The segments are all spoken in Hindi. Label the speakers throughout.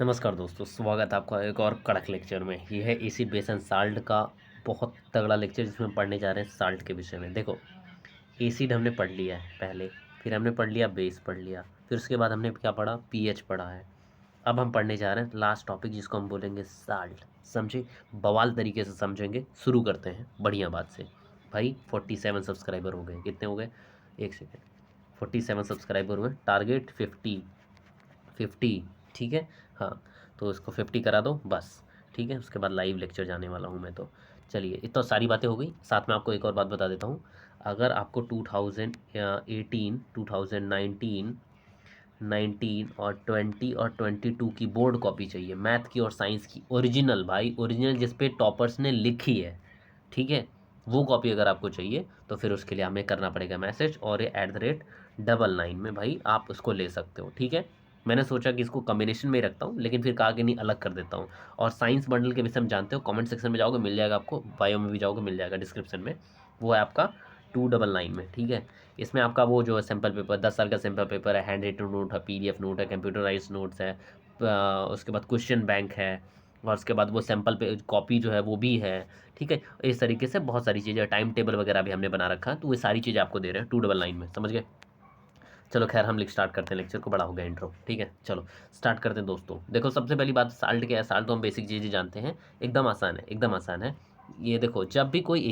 Speaker 1: नमस्कार दोस्तों, स्वागत है आपका एक और कड़क लेक्चर में। ये है एसिड बेस एंड साल्ट का बहुत तगड़ा लेक्चर, जिसमें पढ़ने जा रहे हैं साल्ट के विषय में। देखो, एसिड हमने पढ़ लिया है पहले, फिर हमने पढ़ लिया बेस पढ़ लिया, फिर उसके बाद हमने क्या पढ़ा, पीएच पढ़ा है। अब हम पढ़ने जा रहे हैं लास्ट टॉपिक, जिसको हम बोलेंगे साल्ट। समझे? बवाल तरीके से समझेंगे। शुरू करते हैं बढ़िया बात से। भाई 47 सब्सक्राइबर हो गए। कितने हो गए? एक सेकेंड। 47 सब्सक्राइबर हुए, टारगेट 50। ठीक है। हाँ, तो इसको 50 करा दो बस। ठीक है, उसके बाद लाइव लेक्चर जाने वाला हूँ मैं। तो चलिए, इतना सारी बातें हो गई। साथ में आपको एक और बात बता देता हूँ। अगर आपको 2018, 2019, 19 और 20 और 22 की बोर्ड कॉपी चाहिए, मैथ की और साइंस की, ओरिजिनल भाई, ओरिजिनल जिस पे टॉपर्स ने लिखी है। ठीक है, वो कॉपी अगर आपको चाहिए तो फिर उसके लिए हमें करना पड़ेगा मैसेज, और ये @99 में भाई आप उसको ले सकते हो। ठीक है, मैंने सोचा कि इसको कॉम्बिनेशन में ही रखता हूँ, लेकिन फिर कहा कि नहीं, अलग कर देता हूँ। और साइंस बंडल के विषय में जानते हो, कमेंट सेक्शन में जाओगे मिल जाएगा आपको, बायो में भी जाओगे मिल जाएगा, डिस्क्रिप्शन में। वो है आपका 299 में। ठीक है, इसमें आपका वो जो है सैम्पल पेपर, 10 साल का सैम्पल पेपर है, हैंड रिटन नोट है, पीडीएफ नोट है, कंप्यूटराइज नोट्स है, उसके बाद क्वेश्चन बैंक है, और उसके बाद वो सैम्पल पे कॉपी जो है वो भी है। ठीक है, इस तरीके से बहुत सारी चीज़ें, टाइम टेबल वगैरह भी हमने बना रखा है, तो वो सारी चीज़ें आपको दे रहे हैं 299 में। समझ गए? चलो खैर, हम लिख स्टार्ट करते हैं लेक्चर को, बड़ा हो गया इंट्रो। ठीक है, चलो स्टार्ट करते हैं दोस्तों। देखो, सबसे पहली बात, साल्ट क्या है? साल्ट तो हम बेसिक चीज़ें जानते हैं, एकदम आसान है, एकदम आसान है। ये देखो, जब भी कोई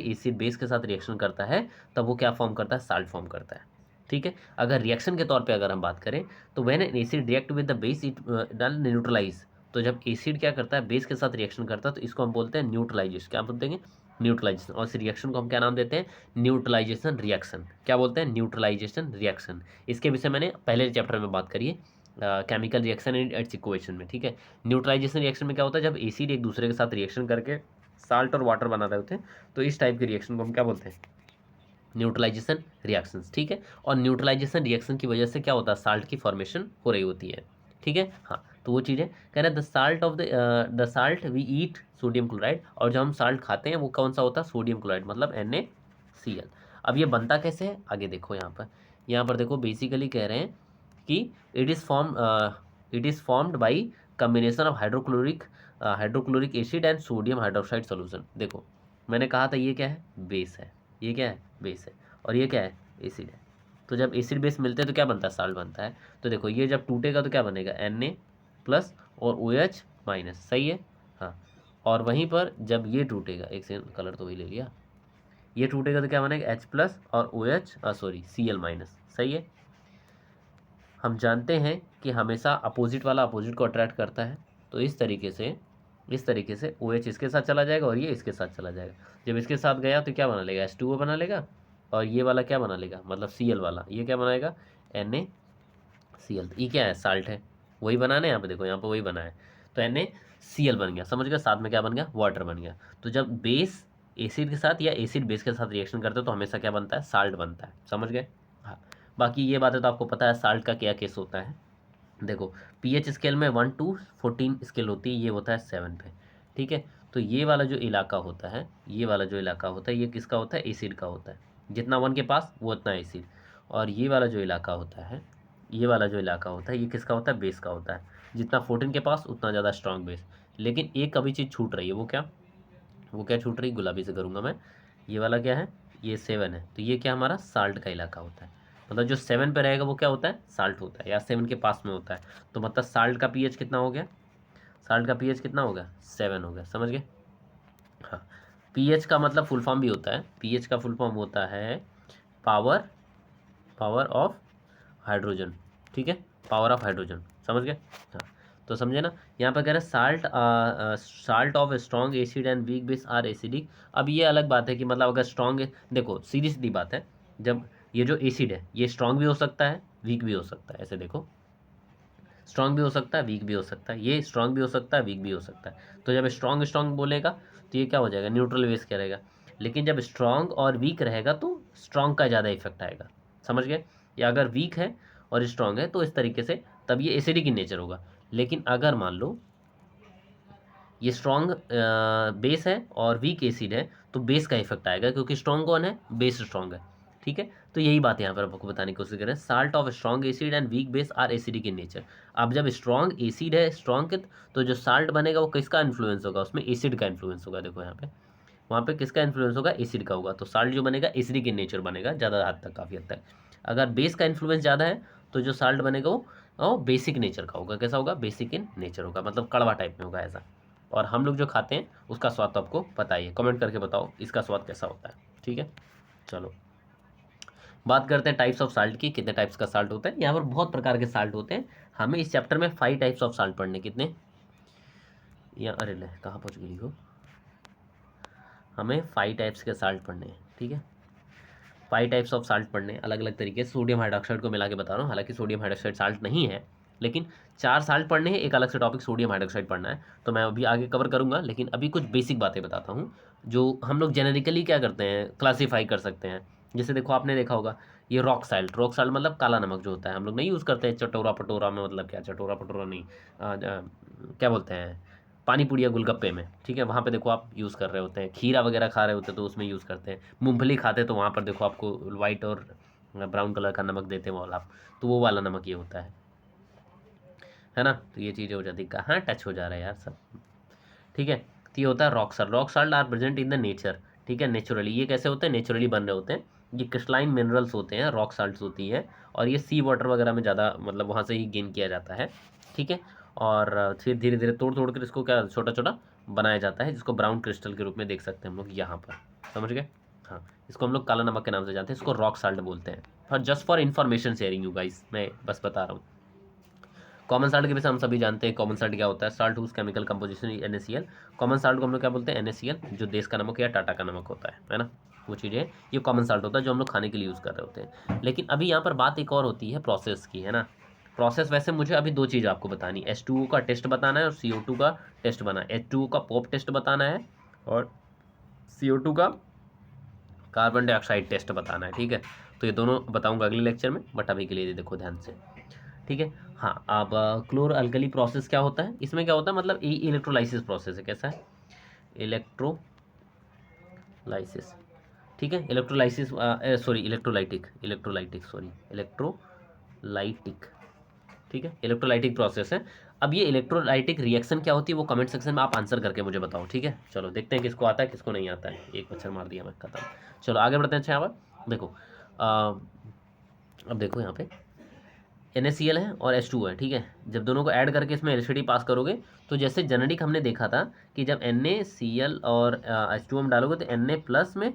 Speaker 1: एसिड बेस के साथ रिएक्शन करता है, तब वो क्या फॉर्म करता है? साल्ट फॉर्म करता है। ठीक है, अगर रिएक्शन के तौर पे अगर हम बात करें, तो when an acid react with the base it done neutralize. तो जब एसिड क्या करता है? बेस के साथ रिएक्शन करता है, तो इसको हम बोलते हैं न्यूट्रलाइजेशन। क्या बोलते हैं? न्यूट्रलाइजेशन। और इस रिएक्शन को हम क्या नाम देते हैं? Neutralization reaction. क्या बोलते हैं? Neutralization reaction. इसके विषय मैंने पहले चैप्टर में बात करी है, chemical reaction and its equation में। ठीक है, न्यूट्रलाइजेशन रिएक्शन में क्या होता है? जब एसिड एक दूसरे के साथ रिएक्शन करके साल्ट और वाटर बना रहे होते हैं, तो इस टाइप के रिएक्शन को हम क्या बोलते हैं? Neutralization reactions. ठीक है, और न्यूट्रलाइजेशन रिएक्शन की वजह से क्या होता है? साल्ट की फॉर्मेशन हो रही होती है। ठीक है, हाँ, तो वो चीज़ है। कह रहे हैं the salt we eat sodium chloride, और जो हम साल्ट खाते हैं वो कौन सा होता है? सोडियम क्लोराइड, मतलब NaCl। अब ये बनता कैसे है? आगे देखो, यहाँ पर देखो, बेसिकली कह रहे हैं कि it is formed by combination of hydrochloric acid and sodium hydroxide solution. देखो, मैंने कहा था ये क्या है? बेस है। ये क्या है? बेस है। और ये क्या है? एसिड है। तो जब एसिड बेस मिलते हैं तो क्या बनता है? साल्ट बनता है। तो देखो, ये जब टूटेगा तो क्या बनेगा? Na+ और OH-। सही है, हाँ। और वहीं पर जब ये टूटेगा, एक सेकंड, कलर तो वही ले लिया, ये टूटेगा तो क्या बनेगा? H+ और Cl-। सही है। हम जानते हैं कि हमेशा अपोजिट वाला अपोजिट को अट्रैक्ट करता है, तो इस तरीके से OH इसके साथ चला जाएगा और ये इसके साथ चला जाएगा। जब इसके साथ गया तो क्या बना लेगा? H2O बना लेगा, और ये वाला क्या बना लेगा? मतलब Cl वाला, ये क्या बनाएगा? NaCl। ये क्या है? साल्ट है। वही बनाना है, यहाँ पे देखो, यहाँ पे वही बना है। तो NaCl बन गया, समझ गया? साथ में क्या बन गया? वाटर बन गया। तो जब बेस एसिड के साथ या एसिड बेस के साथ रिएक्शन करते हो, तो हमेशा क्या बनता है? साल्ट बनता है। समझ गए? हाँ। बाकी ये बातें तो आपको पता है, साल्ट का क्या केस होता है। देखो, पीएच स्केल में 1 to 14 स्केल होती है, ये होता है 7 पे। ठीक है, तो ये वाला जो इलाका होता है, ये किसका होता है? एसिड का होता है। जितना 1 के पास वो उतना एसिड। और ये वाला जो इलाका होता है, ये किसका होता है? बेस का होता है। जितना 14 के पास उतना ज़्यादा स्ट्रॉन्ग बेस। लेकिन एक कभी चीज़ छूट रही है, वो क्या छूट रही? गुलाबी से करूँगा मैं। ये वाला क्या है? ये 7 है, तो ये क्या हमारा? साल्ट का इलाका होता है। मतलब जो 7 पे रहेगा वो क्या होता है? साल्ट होता है, या 7 के पास में होता है। तो मतलब साल्ट का पीएच कितना हो गया? 7 हो गया। समझ गए? हाँ। पीएच का मतलब फुल फॉर्म भी होता है। पीएच का फुल फॉर्म होता है पावर पावर ऑफ हाइड्रोजन। ठीक है, पावर ऑफ हाइड्रोजन। समझ गए? हाँ, तो समझे ना? यहाँ पर कह रहे हैं salt of strong acid and weak base are acidic. अब ये अलग बात है कि मतलब अगर स्ट्रॉन्ग, देखो सीधी सीधी बात है, जब ये जो एसिड है ये स्ट्रॉन्ग भी हो सकता है, वीक भी हो सकता है। ऐसे देखो, स्ट्रॉन्ग भी हो सकता है, वीक भी हो सकता है, ये स्ट्रॉन्ग भी हो सकता है, वीक भी हो सकता है। तो जब स्ट्रॉन्ग स्ट्रॉन्ग बोलेगा तो ये क्या हो जाएगा? न्यूट्रल बेस क्या रहेगा। लेकिन जब स्ट्रॉन्ग और वीक रहेगा तो स्ट्रॉन्ग का ज़्यादा इफेक्ट आएगा। समझ गए? या अगर वीक है और स्ट्रॉन्ग है तो इस तरीके से, तब ये एसिडिक इन नेचर होगा। लेकिन अगर मान लो ये स्ट्रॉन्ग बेस है और वीक एसिड है, तो बेस का इफेक्ट आएगा, क्योंकि स्ट्रॉन्ग कौन है? बेस स्ट्रॉन्ग है। ठीक है, तो यही बात यहाँ पर आपको बताने की कोशिश कर रहे हैं। Salt of strong acid and weak base are acidic in nature. अब जब स्ट्रॉन्ग एसिड है, स्ट्रॉन्ग, तो जो साल्ट बनेगा वो किसका इन्फ्लुएंस होगा, उसमें एसिड का इन्फ्लुएंस होगा। देखो यहाँ पे, वहाँ पे किसका इन्फ्लुएंस होगा, एसिड का होगा। तो साल्ट जो बनेगा एसिडिक इन नेचर बनेगा ज़्यादा हद तक, काफ़ी हद तक। अगर बेस का इन्फ्लुएंस ज़्यादा है तो जो साल्ट बनेगा वो बेसिक नेचर का होगा। कैसा होगा, बेसिक इन नेचर होगा, मतलब कड़वा टाइप में होगा ऐसा। और हम लोग जो खाते हैं उसका स्वाद तो आपको पता ही है, कमेंट करके बताओ इसका स्वाद कैसा होता है। ठीक है, चलो बात करते हैं टाइप्स ऑफ साल्ट की। कितने टाइप्स का साल्ट होता है, यहाँ पर बहुत प्रकार के साल्ट होते हैं। हमें इस चैप्टर में 5 टाइप्स ऑफ साल्ट पढ़ने। कितने, या अरे ले कहाँ पहुँच गई हो, हमें 5 टाइप्स के साल्ट पढ़ने हैं। ठीक है, 5 टाइप्स ऑफ साल्ट पढ़ने, अलग अलग तरीके से सोडियम हाइड्रोक्साइड को मिला के बता रहा हूँ। हालांकि सोडियम हाइड्रोक्साइड साल्ट नहीं है, लेकिन 4 साल्ट पढ़ने हैं, एक अलग से टॉपिक सोडियम हाइड्रोक्साइड पढ़ना है, तो मैं अभी आगे कवर करूँगा। लेकिन अभी कुछ बेसिक बातें बताता हूँ जो हम लोग जेनेरिकली क्या करते हैं, क्लासीफाई कर सकते हैं। जैसे देखो, आपने देखा होगा ये रॉक साल्ट, रॉक साल्ट मतलब काला नमक जो होता है, हम लोग नहीं यूज़ करते हैं चटोरा पटोरा में, मतलब क्या चटोरा पटोरा नहीं, क्या बोलते हैं, पानी पूड़ी या गोलगप्पे में। ठीक है, वहाँ पे देखो आप यूज़ कर रहे होते हैं। खीरा वगैरह खा रहे होते हैं तो उसमें यूज़ करते हैं। मूंगफली खाते हैं तो वहाँ पर देखो आपको वाइट और ब्राउन कलर का नमक देते हैं वाला, तो वो वाला नमक ये होता है ना। तो ये चीज़ें हो जाती है, कहाँ टच हो जा रहा है यार सब। ठीक है, तो ये होता है rock salt. Rock salt are present in the nature. ठीक है, नेचुरली। ये कैसे होते हैं, नेचुरली बन रहे होते हैं। ये क्रिस्टलाइन मिनरल्स होते हैं, रॉक साल्ट्स होती है, और ये सी वाटर वगैरह में ज़्यादा, मतलब वहाँ से ही गेन किया जाता है। ठीक है, और फिर धीरे धीरे तोड़ तोड़ कर इसको क्या छोटा छोटा बनाया जाता है, जिसको ब्राउन क्रिस्टल के रूप में देख सकते हैं हम लोग यहाँ पर। समझ गए, हाँ। इसको हम लोग काला नमक के नाम से जानते हैं, इसको रॉक साल्ट बोलते हैं। For just for information sharing you guys, मैं बस बता रहा हूँ। कॉमन साल्ट के विषय हम सभी जानते हैं। कॉमन साल्ट क्या होता है, salt whose chemical composition NaCl। Common salt को हम लोग क्या बोलते हैं, NaCl, जो देश का नमक या टाटा का नमक होता है ना, वो चीज़ें, ये कॉमन साल्ट होता है जो हम लोग खाने के लिए यूज़ कर रहे होते हैं। लेकिन अभी यहाँ पर बात एक और होती है प्रोसेस की, है ना। प्रोसेस, वैसे मुझे अभी 2 चीज़ आपको बतानी, H2O का टेस्ट बताना है और CO2 का टेस्ट बनाना है। H2O का पॉप टेस्ट बताना है और CO2 का कार्बन डाइऑक्साइड टेस्ट बताना है। ठीक है, तो ये दोनों बताऊंगा अगले लेक्चर में, बट अभी के लिए देखो ध्यान से। ठीक है, हाँ। अब क्लोर अल्कली प्रोसेस क्या होता है, इसमें क्या होता है, मतलब इलेक्ट्रोलाइसिस प्रोसेस है। कैसा है, इलेक्ट्रोलाइसिस। ठीक है, इलेक्ट्रोलाइसिस, सॉरी इलेक्ट्रोलाइटिक, इलेक्ट्रोलाइटिक। ठीक है, इलेक्ट्रोलाइटिक प्रोसेस है। अब ये इलेक्ट्रोलाइटिक रिएक्शन क्या होती है वो कमेंट सेक्शन में आप आंसर करके मुझे बताओ। ठीक है, चलो देखते हैं किसको आता है किसको नहीं आता है। एक मच्छर मार दिया मैं, खत्म। चलो आगे बढ़ते हैं। अच्छा, यहाँ पर देखो, अब देखो यहाँ पे NaCl है और H2O है। ठीक है, जब दोनों को ऐड करके इसमें एसिडिटी पास करोगे, तो जैसे जेनेरिक हमने देखा था कि जब NaCl और H2O में डालोगे तो Na प्लस में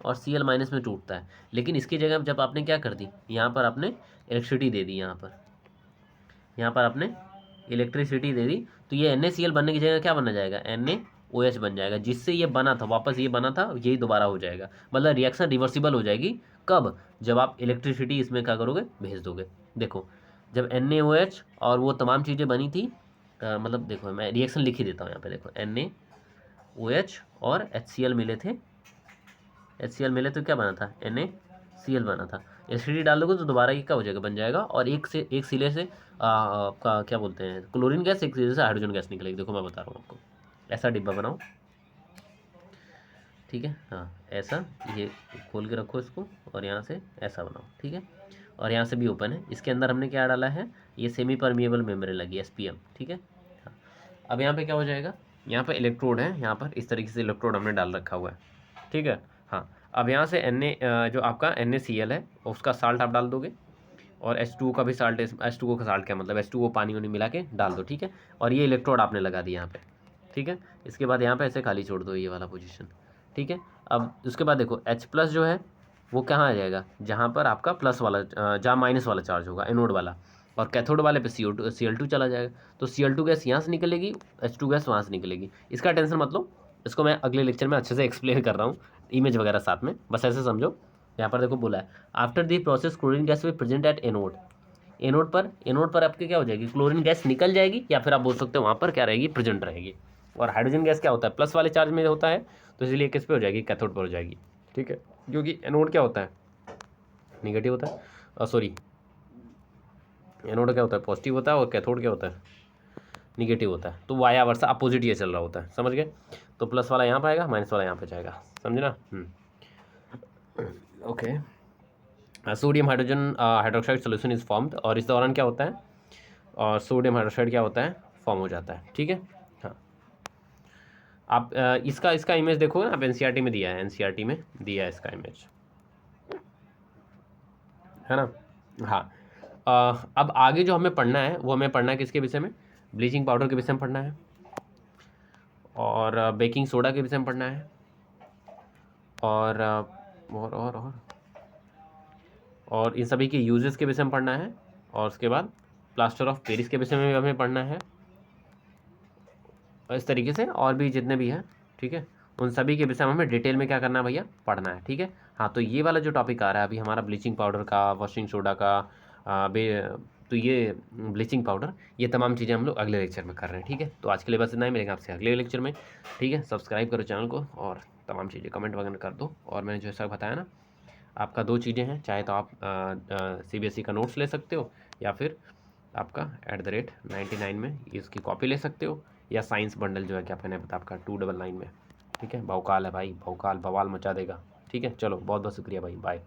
Speaker 1: और Cl माइनस में टूटता है। लेकिन इसकी जगह जब आपने क्या कर दी, यहाँ पर आपने इलेक्ट्रिसिटी दे दी, यहाँ पर आपने इलेक्ट्रिसिटी दे दी, तो ये NaCl बनने की जगह क्या बनना जाएगा, NaOH बन जाएगा। जिससे ये बना था, वापस ये बना था, यही दोबारा हो जाएगा। मतलब रिएक्शन रिवर्सिबल हो जाएगी। कब, जब आप इलेक्ट्रिसिटी इसमें क्या करोगे, भेज दोगे। देखो, जब NaOH और वो तमाम चीज़ें बनी थी, मतलब देखो मैं रिएक्शन लिख ही देता हूँ यहाँ पे। देखो NaOH और HCl मिले थे, HCl मिले तो क्या बना था, NaCl बना था। एसिडिटी डाल दोगे तो दोबारा ये क्या हो जाएगा, बन जाएगा। और एक सिले से आपका क्या बोलते हैं, क्लोरीन गैस, एक सिले से हाइड्रोजन गैस निकलेगी। देखो मैं बता रहा हूँ आपको, ऐसा डिब्बा बनाओ। ठीक है, हाँ ऐसा, ये खोल के रखो इसको, और यहाँ से ऐसा बनाओ। ठीक है, और यहाँ से भी ओपन है। इसके अंदर हमने क्या डाला है, ये सेमी परमिएबल मेम्ब्रेन लगी, SPM। ठीक है, हाँ। अब यहाँ पे क्या हो जाएगा, यहाँ पे इलेक्ट्रोड है, यहाँ पर इस तरीके से इलेक्ट्रोड हमने डाल रखा हुआ है। ठीक है, हाँ। अब यहाँ से जो आपका NaCl है उसका साल्ट आप डाल दोगे, और H2O का भी साल्ट, H2O का साल्ट क्या मतलब, H2O पानी वानी मिला के डाल दो। ठीक है, और ये इलेक्ट्रोड आपने लगा दिया यहाँ पे। ठीक है, इसके बाद यहाँ पे ऐसे खाली छोड़ दो ये वाला पोजीशन। ठीक है, अब उसके बाद देखो H प्लस जो है वो कहाँ आ जाएगा, जहाँ पर आपका प्लस वाला, जहाँ माइनस वाला चार्ज होगा, एनोड वाला, और कैथोड वाले पे Cl2 चला जाएगा। तो Cl2 गैस यहाँ से निकलेगी, H2 गैस वहाँ से निकलेगी। इसका टेंशन मत लो, इसको मैं अगले लेक्चर में अच्छे से एक्सप्लेन कर रहा हूँ, इमेज वगैरह साथ में, बस ऐसे समझो। यहाँ पर देखो बोला है, after the process chlorine gas will present at anode पर आपके क्या हो जाएगी, क्लोरीन गैस निकल जाएगी, या फिर आप बोल सकते हो वहाँ पर क्या रहेगी, प्रेजेंट रहेगी। और हाइड्रोजन गैस क्या होता है, प्लस वाले चार्ज में होता है, तो इसलिए किस पे हो जाएगी, कैथोड पर हो जाएगी। ठीक है, क्योंकि एनोड क्या होता है, निगेटिव होता है, सॉरी एनोड क्या होता है, पॉजिटिव होता है, और कैथोड क्या होता है, निगेटिव होता है। तो वाया वर्षा अपोजिट ये चल रहा होता है, समझ गए। तो प्लस वाला यहाँ पर आएगा, माइनस वाला यहाँ पे जाएगा, समझे ना। Okay, sodium hydrogen hydroxide solution is formed, और इस दौरान क्या होता है, और सोडियम हाइड्रोक्साइड क्या होता है, फॉर्म हो जाता है। ठीक है, हाँ। आप इसका इसका इमेज देखोगे ना, आप एनसीईआरटी में दिया है, एनसीईआरटी में दिया है इसका इमेज, है ना। हाँ, अब आगे जो हमें पढ़ना है वो हमें पढ़ना है किसके विषय में, ब्लीचिंग पाउडर के विषय में पढ़ना है, और बेकिंग सोडा के विषय में पढ़ना है, और और इन सभी के यूजेस के विषय में पढ़ना है, और उसके बाद प्लास्टर ऑफ पेरिस के विषय में भी हमें पढ़ना है, और इस तरीके से और भी जितने भी हैं, ठीक है, उन सभी के विषय में हमें डिटेल में क्या करना है भैया, पढ़ना है। ठीक है, हाँ, तो ये वाला जो टॉपिक आ रहा है अभी हमारा ब्लीचिंग पाउडर का, वॉशिंग सोडा का, तो ये ब्लीचिंग पाउडर, ये तमाम चीज़ें हम लोग अगले लेक्चर में कर रहे हैं। ठीक है, तो आज के लिए बस इतना ही, मिलेंगे आपसे अगले लेक्चर में। ठीक है, सब्सक्राइब करो चैनल को, और तमाम चीज़ें कमेंट वगैरह कर दो। और मैंने जैसा बताया ना, आपका 2 चीज़ें हैं, चाहे तो आप सीबीएसई का नोट्स ले सकते हो, या फिर आपका @99 में इसकी कॉपी ले सकते हो, या साइंस बंडल जो है क्या मैंने बता आपका 299 में। ठीक है, भौकाल है भाई, भौकाल बवाल मचा देगा। ठीक है, चलो बहुत बहुत शुक्रिया भाई, बाय।